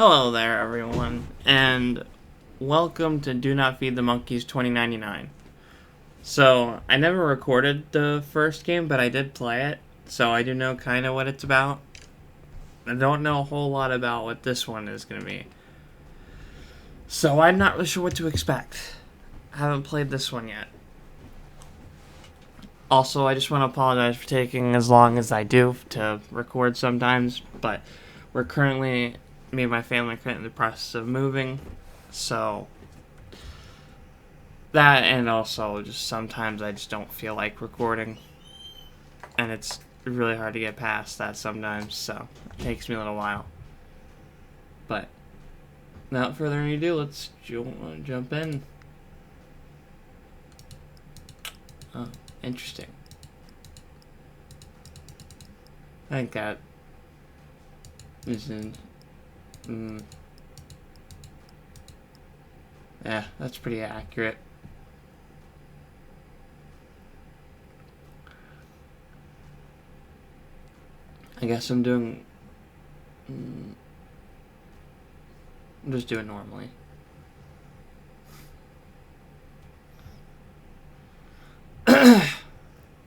Hello there, everyone, and welcome to Do Not Feed the Monkeys 2099. So, I never recorded the first game, but I did play it, so I do know kind of what it's about. I don't know a whole lot about what this one is going to be. So, I'm not really sure what to expect. I haven't played this one yet. Also, I just want to apologize for taking as long as I do to record sometimes, but me and my family are currently in the process of moving, so that, and also just sometimes I just don't feel like recording, and it's really hard to get past that sometimes, so it takes me a little while. But without further ado, let's jump in. Oh, interesting. I think that is yeah, that's pretty accurate. I guess I'm just doing normally.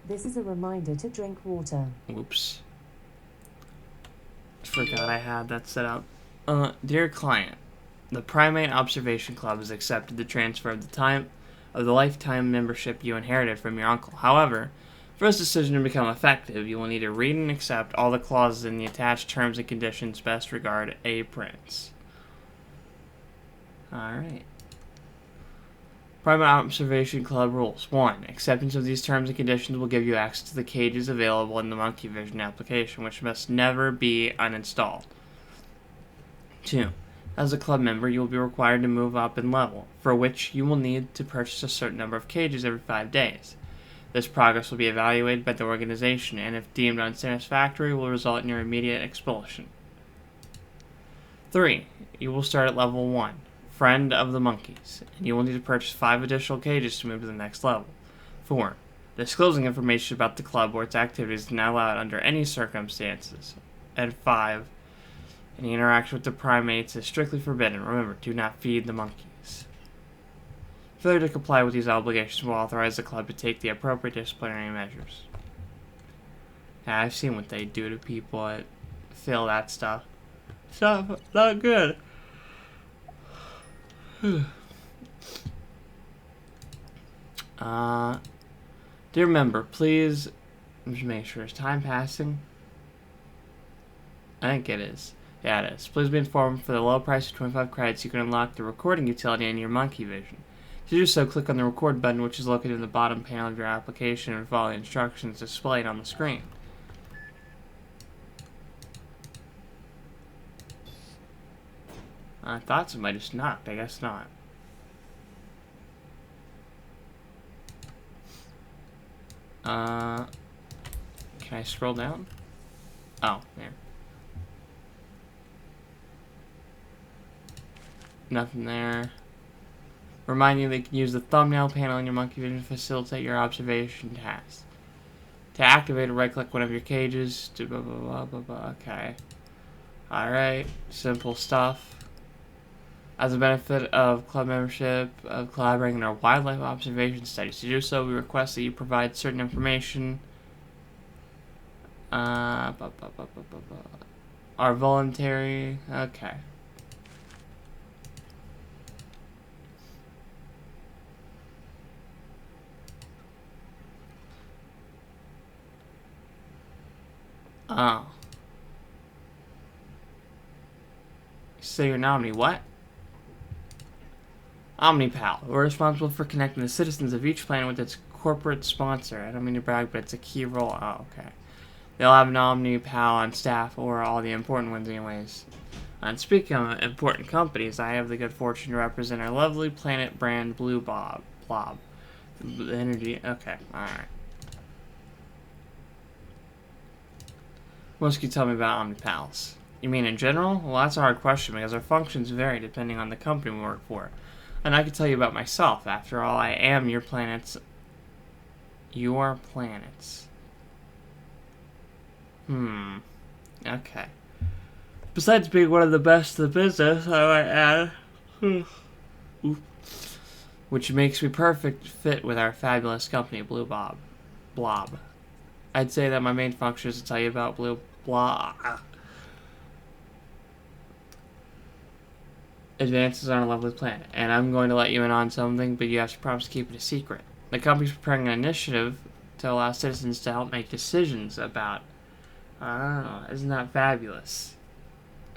This is a reminder to drink water. Oops. Forgot I had that set up. Dear client, the Primate Observation Club has accepted the transfer of the lifetime membership you inherited from your uncle. However, for this decision to become effective, you will need to read and accept all the clauses in the attached terms and conditions. Best regard, A. Prince. Alright. Primate Observation Club rules. 1. Acceptance of these terms and conditions will give you access to the cages available in the Monkey Vision application, which must never be uninstalled. 2. As a club member, you will be required to move up in level, for which you will need to purchase a certain number of cages every 5 days. This progress will be evaluated by the organization, and if deemed unsatisfactory, will result in your immediate expulsion. 3. You will start at level 1, Friend of the Monkeys, and you will need to purchase 5 additional cages to move to the next level. 4. Disclosing information about the club or its activities is not allowed under any circumstances. And 5. Any interaction with the primates is strictly forbidden. Remember, do not feed the monkeys. Failure to comply with these obligations will authorize the club to take the appropriate disciplinary measures. Yeah, I've seen what they do to people that fail that stuff. Stuff not good. Dear member, please just make sure. Is time passing? I think it is. Yeah, it is. Please be informed, for the low price of 25 credits, you can unlock the recording utility in your Monkey Vision. To do so, click on the record button, which is located in the bottom panel of your application, and follow the instructions displayed on the screen. I thought somebody just knocked. I guess not. Can I scroll down? Oh, there. Nothing there. Remind you that you can use the thumbnail panel in your Monkey Vision to facilitate your observation tasks. To activate, right-click one of your cages. To blah, blah, blah, blah, blah. Okay. Alright. Simple stuff. As a benefit of club membership, of collaborating in our wildlife observation studies. To do so, we request that you provide certain information. Are voluntary. Okay. Oh. So you're an Omni what? OmniPal. We're responsible for connecting the citizens of each planet with its corporate sponsor. I don't mean to brag, but it's a key role. Oh, okay. They'll have an OmniPal on staff, or all the important ones anyways. And speaking of important companies, I have the good fortune to represent our lovely planet brand Blue Blob. The energy. Okay, alright. What else can you tell me about OmniPals? You mean in general? Well, that's a hard question because our functions vary depending on the company we work for. And I can tell you about myself. After all, I am your planet's... Your planet's... Okay. Besides being one of the best in the business, I might add, which makes me perfect fit with our fabulous company, Blue Blob. I'd say that my main function is to tell you about Blue Blob. Advances on a lovely planet, and I'm going to let you in on something, but you have to promise to keep it a secret. The company's preparing an initiative to allow citizens to help make decisions about. Oh, isn't that fabulous?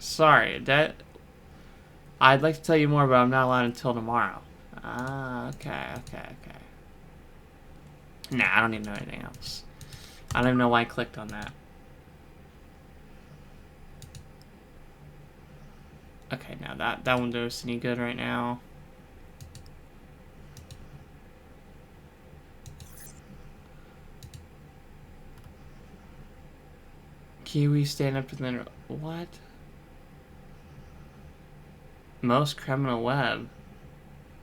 Sorry, I'd like to tell you more, but I'm not allowed until tomorrow. Okay. Nah, I don't need to know anything else. I don't even know why I clicked on that. Okay, now that won't do us any good right now. Kiwi stand up to the... What? Most criminal web.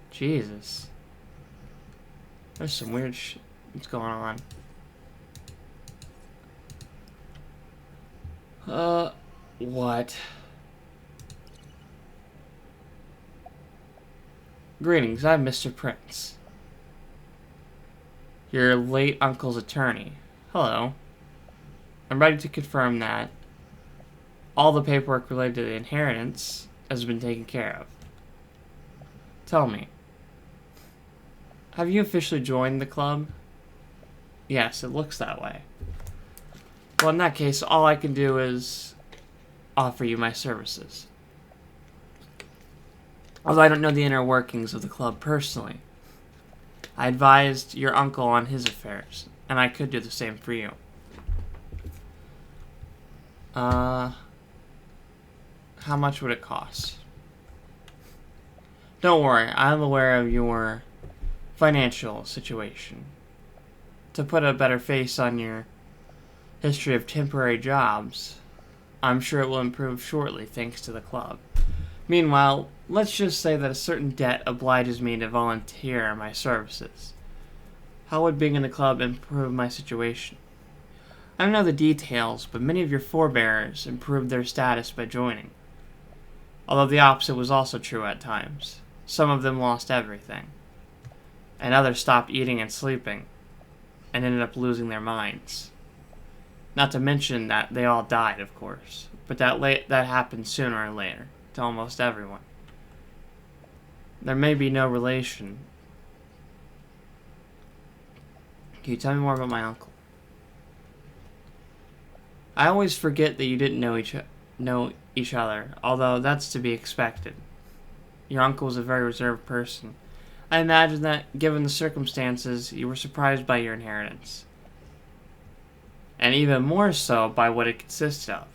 Jesus. There's some weird shit that's going on. What? Greetings, I'm Mr. Prince, your late uncle's attorney. Hello. I'm ready to confirm that all the paperwork related to the inheritance has been taken care of. Tell me, have you officially joined the club? Yes, it looks that way. Well, in that case, all I can do is offer you my services. Although I don't know the inner workings of the club personally, I advised your uncle on his affairs, and I could do the same for you. How much would it cost? Don't worry, I'm aware of your financial situation. To put a better face on your history of temporary jobs, I'm sure it will improve shortly thanks to the club. Meanwhile, let's just say that a certain debt obliges me to volunteer my services. How would being in the club improve my situation? I don't know the details, but many of your forebears improved their status by joining. Although the opposite was also true at times. Some of them lost everything. And others stopped eating and sleeping, and ended up losing their minds. Not to mention that they all died, of course. But that happened sooner or later, to almost everyone. There may be no relation. Can you tell me more about my uncle? I always forget that you didn't know each other, although that's to be expected. Your uncle was a very reserved person. I imagine that, given the circumstances, you were surprised by your inheritance. And even more so by what it consisted of.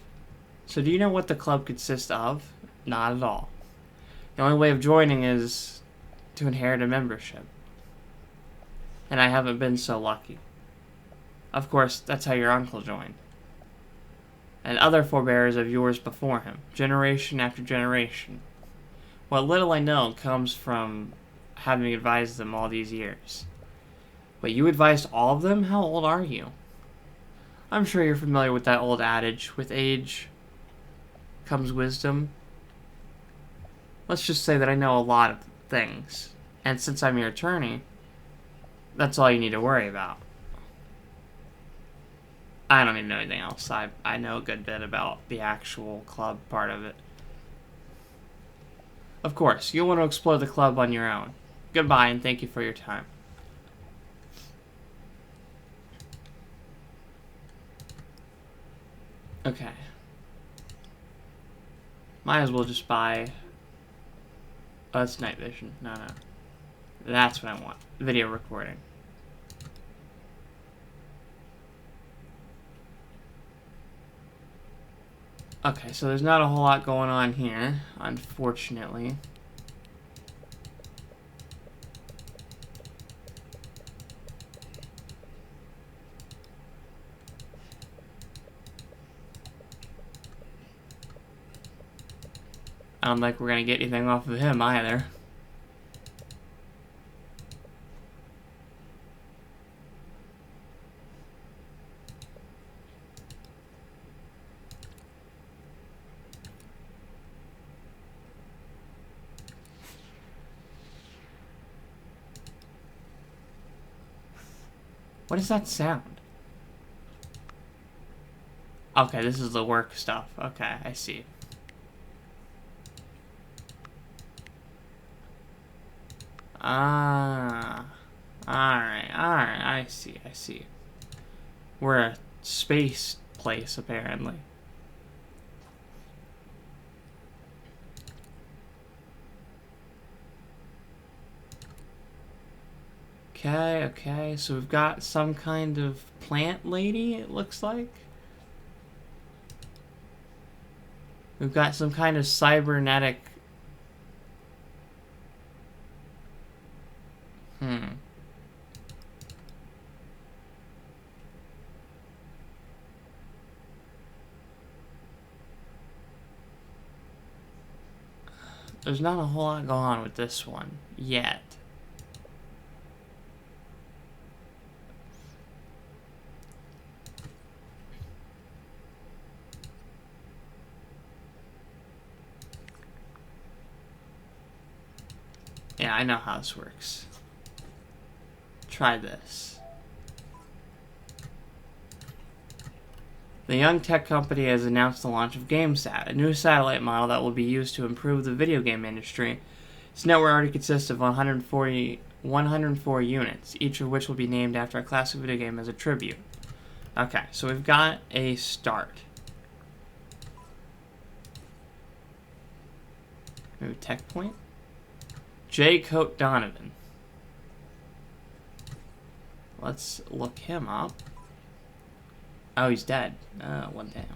So do you know what the club consists of? Not at all. The only way of joining is to inherit a membership. And I haven't been so lucky. Of course, that's how your uncle joined. And other forebears of yours before him, generation after generation. What little I know comes from having advised them all these years. But you advised all of them? How old are you? I'm sure you're familiar with that old adage, with age comes wisdom. Let's just say that I know a lot of things. And since I'm your attorney, that's all you need to worry about. I don't need to know anything else. I know a good bit about the actual club part of it. Of course, you'll want to explore the club on your own. Goodbye, and thank you for your time. Okay. Might as well just buy... Oh, that's night vision. No. That's what I want. Video recording. Okay, so there's not a whole lot going on here, unfortunately. I don't think we're gonna get anything off of him either. What is that sound? Okay, this is the work stuff. Okay, I see. Ah. Alright, I see. We're a space place, apparently. Okay, so we've got some kind of plant lady, it looks like. We've got some kind of cybernetic... There's not a whole lot going on with this one, yet. Yeah, I know how this works. Try this. The Young Tech Company has announced the launch of GameSat, a new satellite model that will be used to improve the video game industry. Its network already consists of 104 units, each of which will be named after a classic video game as a tribute. Okay, so we've got a start. Maybe Tech Point? J. Coat Donovan. Let's look him up. Oh, he's dead. One damn.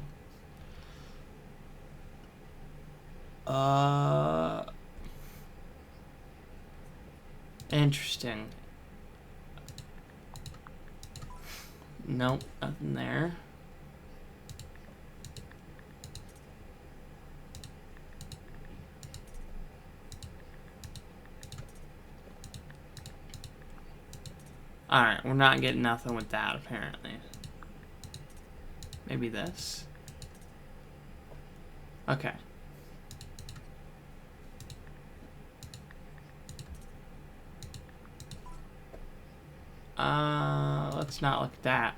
Interesting. Nope, nothing there. Alright, we're not getting nothing with that, apparently. Maybe this? Okay. Let's not look at that.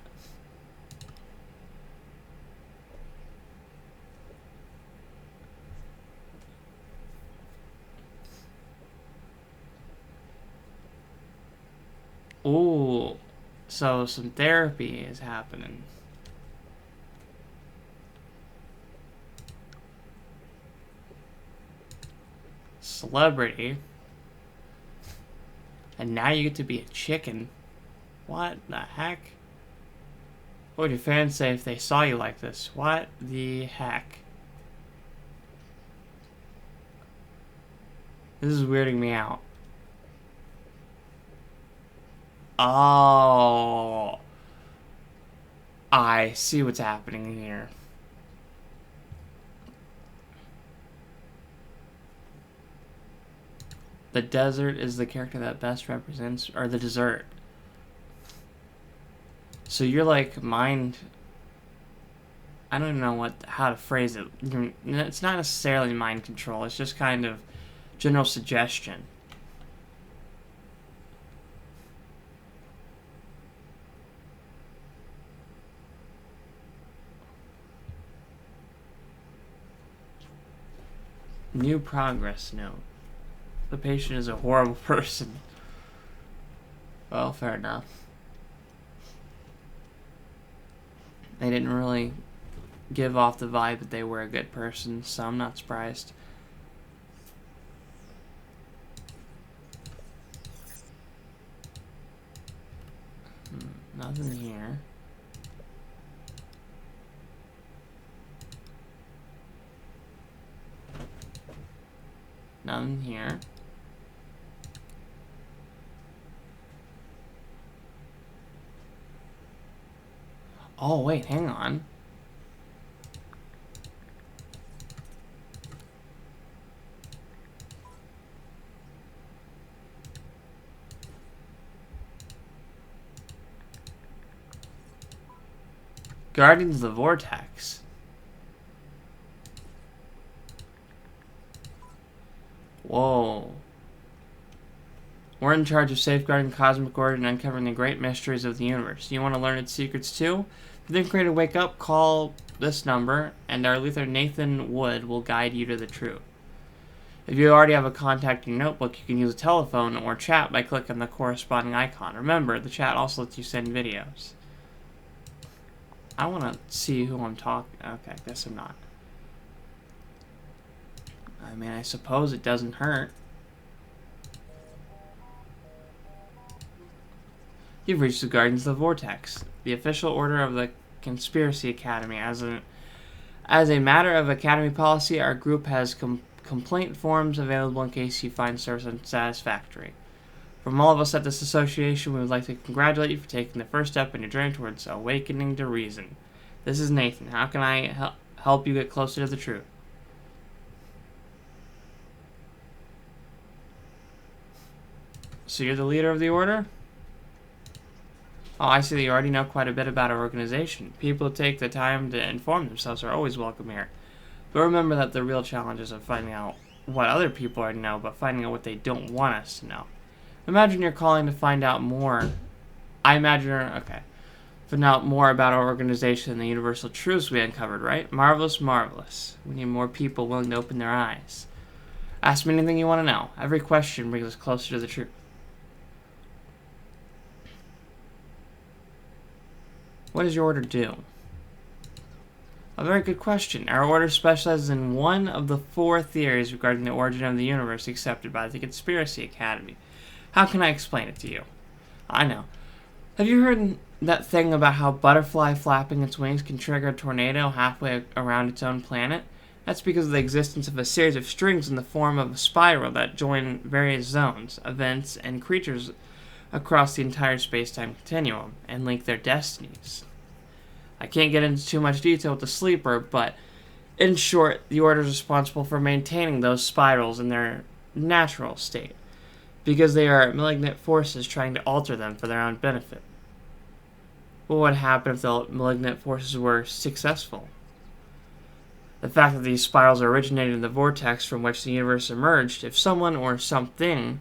Ooh, so some therapy is happening. Celebrity. And now you get to be a chicken. What the heck? What would your fans say if they saw you like this? What the heck? This is weirding me out. Oh. I see what's happening here. The desert is the character that best represents, or the dessert. So you're like mind. I don't know how to phrase it. It's not necessarily mind control. It's just kind of general suggestion. New progress note. The patient is a horrible person. Well, fair enough. They didn't really give off the vibe that they were a good person, so I'm not surprised. Nothing here. Nothing here. Oh, wait, hang on. Guardians of the Vortex. Whoa. We're in charge of safeguarding the cosmic order and uncovering the great mysteries of the universe. You want to learn its secrets too? If you think ready to wake up, call this number, and our Luther Nathan Wood will guide you to the truth. If you already have a contact in your notebook, you can use a telephone or chat by clicking the corresponding icon. Remember, the chat also lets you send videos. I want to see who I'm talking. Okay, I guess I'm not. I mean, I suppose it doesn't hurt. You've reached the Guardians of the Vortex, the official order of the Conspiracy Academy. As a matter of Academy policy, our group has complaint forms available in case you find service unsatisfactory. From all of us at this association, we would like to congratulate you for taking the first step in your journey towards awakening to reason. This is Nathan. How can I help you get closer to the truth? So you're the leader of the order? Oh, I see that you already know quite a bit about our organization. People who take the time to inform themselves are always welcome here. But remember that the real challenge isn't finding out what other people already know, but finding out what they don't want us to know. Imagine you're calling to find out more. Find out more about our organization and the universal truths we uncovered, right? Marvelous, marvelous. We need more people willing to open their eyes. Ask me anything you want to know. Every question brings us closer to the truth. What does your order do? A very good question. Our order specializes in one of the 4 theories regarding the origin of the universe accepted by the Conspiracy Academy. How can I explain it to you? I know. Have you heard that thing about how a butterfly flapping its wings can trigger a tornado halfway around its own planet? That's because of the existence of a series of strings in the form of a spiral that join various zones, events, and creatures across the entire space-time continuum and link their destinies. I can't get into too much detail with the sleeper, but in short, the order is responsible for maintaining those spirals in their natural state, because they are malignant forces trying to alter them for their own benefit. What would happen if the malignant forces were successful? The fact that these spirals originated in the vortex from which the universe emerged, if someone or something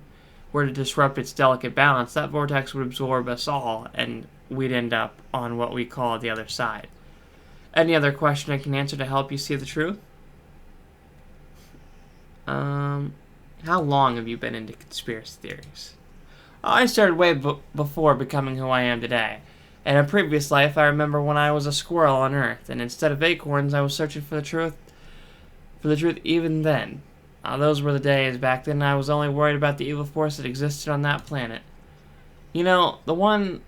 were to disrupt its delicate balance, that vortex would absorb us all, and we'd end up on what we call the other side. Any other question I can answer to help you see the truth? How long have you been into conspiracy theories? I started way before becoming who I am today. In a previous life, I remember when I was a squirrel on Earth, and instead of acorns, I was searching for the truth. Even then. Those were the days. Back then, I was only worried about the evil force that existed on that planet. The one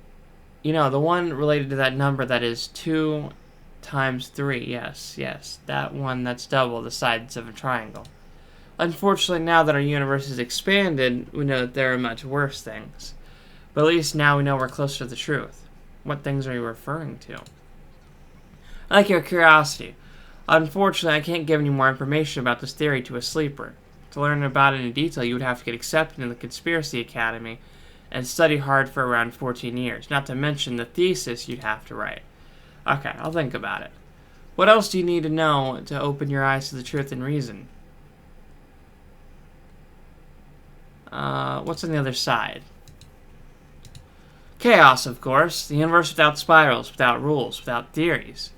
related to that number that is 2 times 3. Yes, that one that's double the sides of a triangle. Unfortunately, now that our universe has expanded, we know that there are much worse things. But at least now we know we're closer to the truth. What things are you referring to? I like your curiosity. Unfortunately, I can't give any more information about this theory to a sleeper. To learn about it in detail, you would have to get accepted in the Conspiracy Academy and study hard for around 14 years, not to mention the thesis you'd have to write. Okay, I'll think about it. What else do you need to know to open your eyes to the truth and reason? What's on the other side? Chaos, of course. The universe without spirals, without rules, without theories.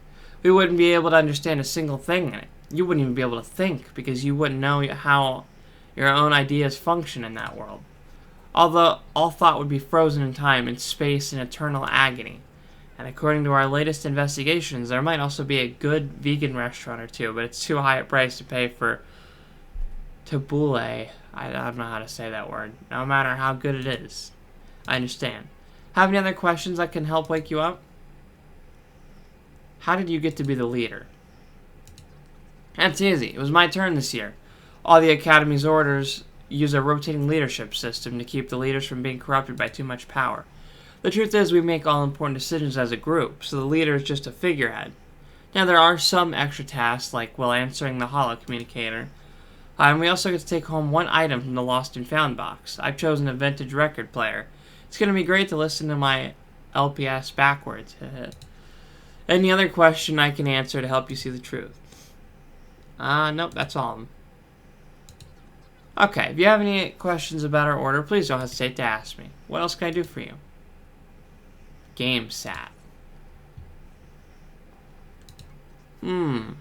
We wouldn't be able to understand a single thing in it. You wouldn't even be able to think, because you wouldn't know how your own ideas function in that world. Although all thought would be frozen in time, in space, in eternal agony. And according to our latest investigations, there might also be a good vegan restaurant or two, but it's too high a price to pay for tabbouleh. I don't know how to say that word. No matter how good it is. I understand. Have any other questions that can help wake you up? How did you get to be the leader? That's easy. It was my turn this year. All the Academy's orders use a rotating leadership system to keep the leaders from being corrupted by too much power. The truth is, we make all important decisions as a group, so the leader is just a figurehead. Now, there are some extra tasks, like, answering the holo communicator. And we also get to take home 1 item from the Lost and Found box. I've chosen a vintage record player. It's going to be great to listen to my LPS backwards. Any other question I can answer to help you see the truth? Nope, that's all. Okay, if you have any questions about our order, please don't hesitate to ask me. What else can I do for you? Game sat. Hang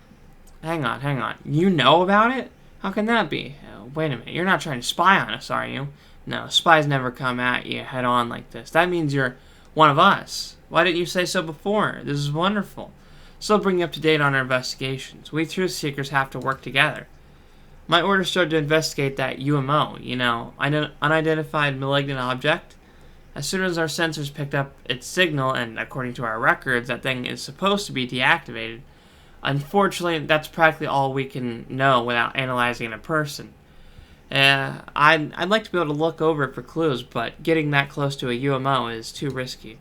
on. You know about it? How can that be? Wait a minute, you're not trying to spy on us, are you? No, spies never come at you head on like this. That means you're one of us. Why didn't you say so before? This is wonderful. So bring you up to date on our investigations. We truth seekers have to work together. My order started to investigate that UMO, unidentified malignant object. As soon as our sensors picked up its signal, and according to our records, that thing is supposed to be deactivated, unfortunately, that's practically all we can know without analyzing a person. I'd like to be able to look over it for clues, but getting that close to a UMO is too risky.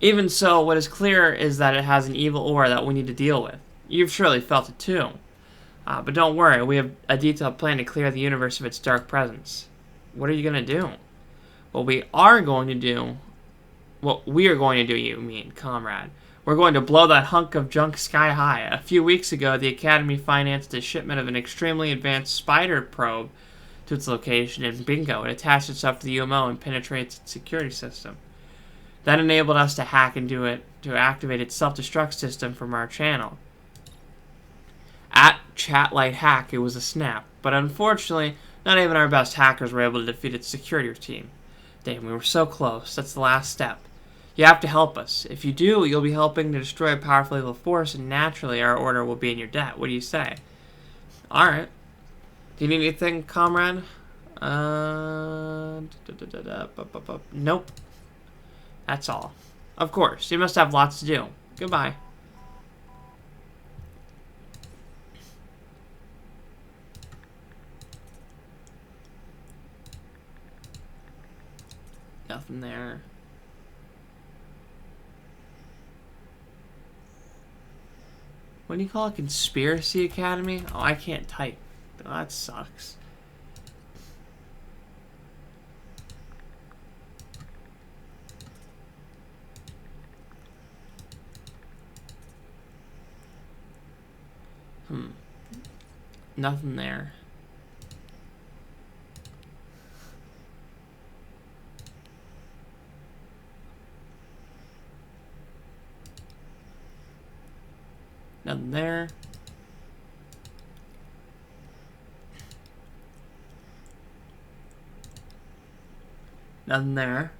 Even so, what is clear is that it has an evil aura that we need to deal with. You've surely felt it too. But don't worry, we have a detailed plan to clear the universe of its dark presence. What are you going to do? What we are going to do, you mean, comrade. We're going to blow that hunk of junk sky high. A few weeks ago, the Academy financed a shipment of an extremely advanced spider probe to its location, and bingo, it attached itself to the UMO and penetrates its security system. That enabled us to hack into it to activate its self-destruct system from our channel. At Chatlight Hack, it was a snap, but unfortunately, not even our best hackers were able to defeat its security team. Damn, we were so close. That's the last step. You have to help us. If you do, you'll be helping to destroy a powerful evil force, and naturally our order will be in your debt. What do you say? Alright. Do you need anything, comrade? Nope. That's all. Of course. You must have lots to do. Goodbye. Nothing there. What do you call it? Conspiracy Academy? Oh, I can't type. Oh, that sucks. Nothing there. Nothing there. Nothing there.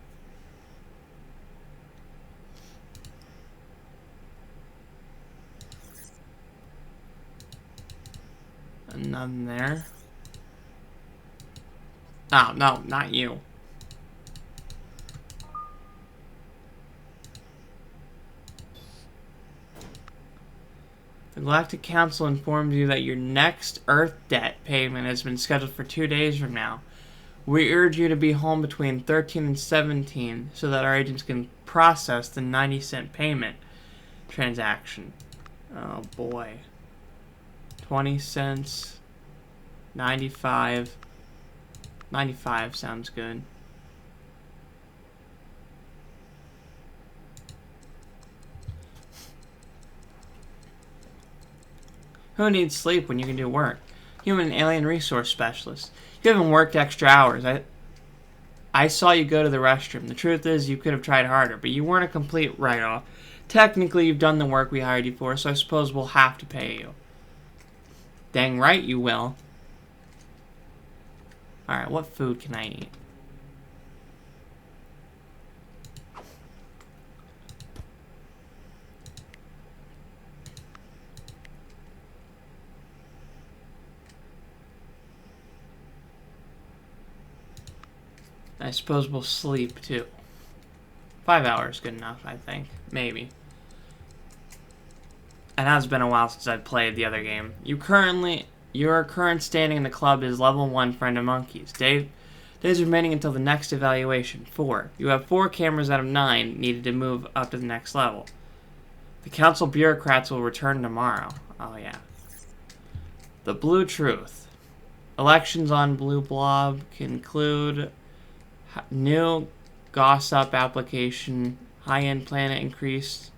Nothing there. Oh, no, not you. The Galactic Council informed you that your next Earth debt payment has been scheduled for 2 days from now. We urge you to be home between 13 and 17 so that our agents can process the 90-cent payment transaction. Oh boy. 20 cents. 95. 95 sounds good. Who needs sleep when you can do work? Human and alien resource specialist. You haven't worked extra hours. I saw you go to the restroom. The truth is, you could have tried harder, but you weren't a complete write-off. Technically, you've done the work we hired you for, so I suppose we'll have to pay you. Dang right you will. Alright, what food can I eat? I suppose we'll sleep, too. 5 hours good enough, I think. Maybe. It has been a while since I've played the other game. Your current standing in the club is level 1 Friend of Monkeys. Days remaining until the next evaluation. 4. You have 4 cameras out of 9 needed to move up to the next level. The council bureaucrats will return tomorrow. Oh, yeah. The Blue Truth. Elections on Blue Blob conclude. New gossip application. High-end planet increased.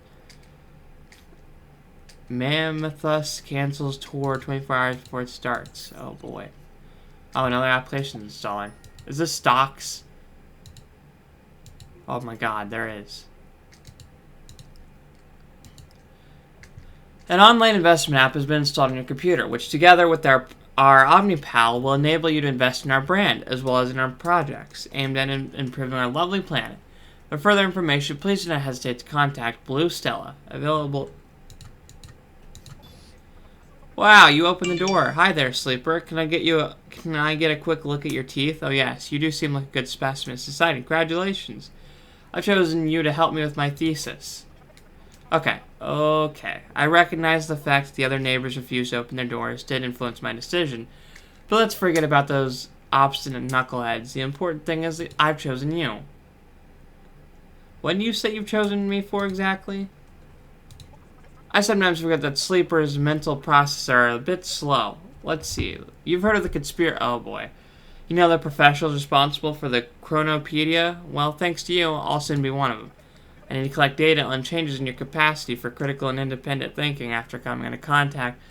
Mammothus cancels tour 24 hours before it starts. Oh boy. Oh, another application installing. Is this stocks? Oh my god, there is. An online investment app has been installed on your computer, which together with our OmniPal will enable you to invest in our brand, as well as in our projects, aimed at improving our lovely planet. For further information, please do not hesitate to contact Blue Stella, available... Wow, you opened the door. Hi there, sleeper. Can I get a quick look at your teeth? Oh yes, you do seem like a good specimen of society. Congratulations. I've chosen you to help me with my thesis. Okay. I recognize the fact that the other neighbors refused to open their doors did influence my decision, but let's forget about those obstinate knuckleheads. The important thing is that I've chosen you. What do you say you've chosen me for exactly? I sometimes forget that sleepers' mental processes are a bit slow. Let's see. You've heard of the conspiracy... Oh boy. You know the professionals responsible for the Chronopedia? Well, thanks to you, I'll soon be one of them. I need to collect data on changes in your capacity for critical and independent thinking after coming into contact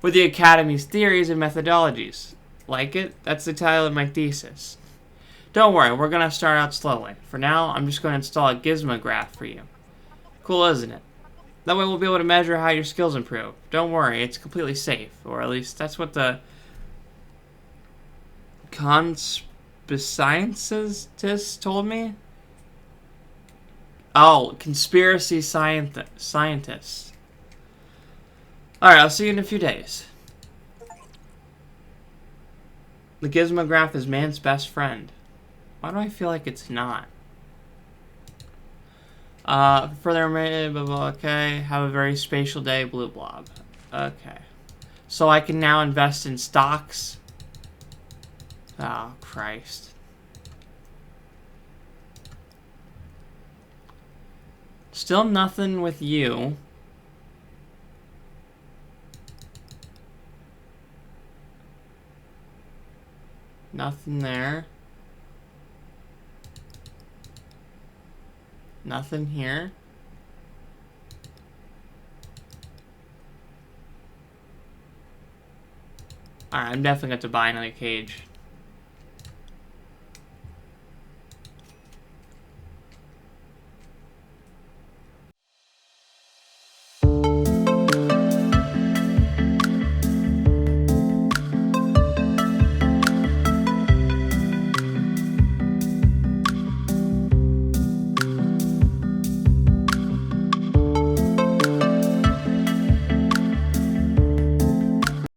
with the Academy's theories and methodologies. Like it? That's the title of my thesis. Don't worry, we're going to start out slowly. For now, I'm just going to install a gizmograph for you. Cool, isn't it? That way we'll be able to measure how your skills improve. Don't worry, it's completely safe. Or at least that's what the conspiracist told me. Oh, conspiracy scientists. Alright, I'll see you in a few days. The gizmograph is man's best friend. Why do I feel like it's not? Further, blah, blah, okay. Have a very spatial day, Blue Blob. Okay. So I can now invest in stocks? Oh, Christ. Still nothing with you. Nothing there. Nothing here. Alright, I'm definitely going to buy another cage.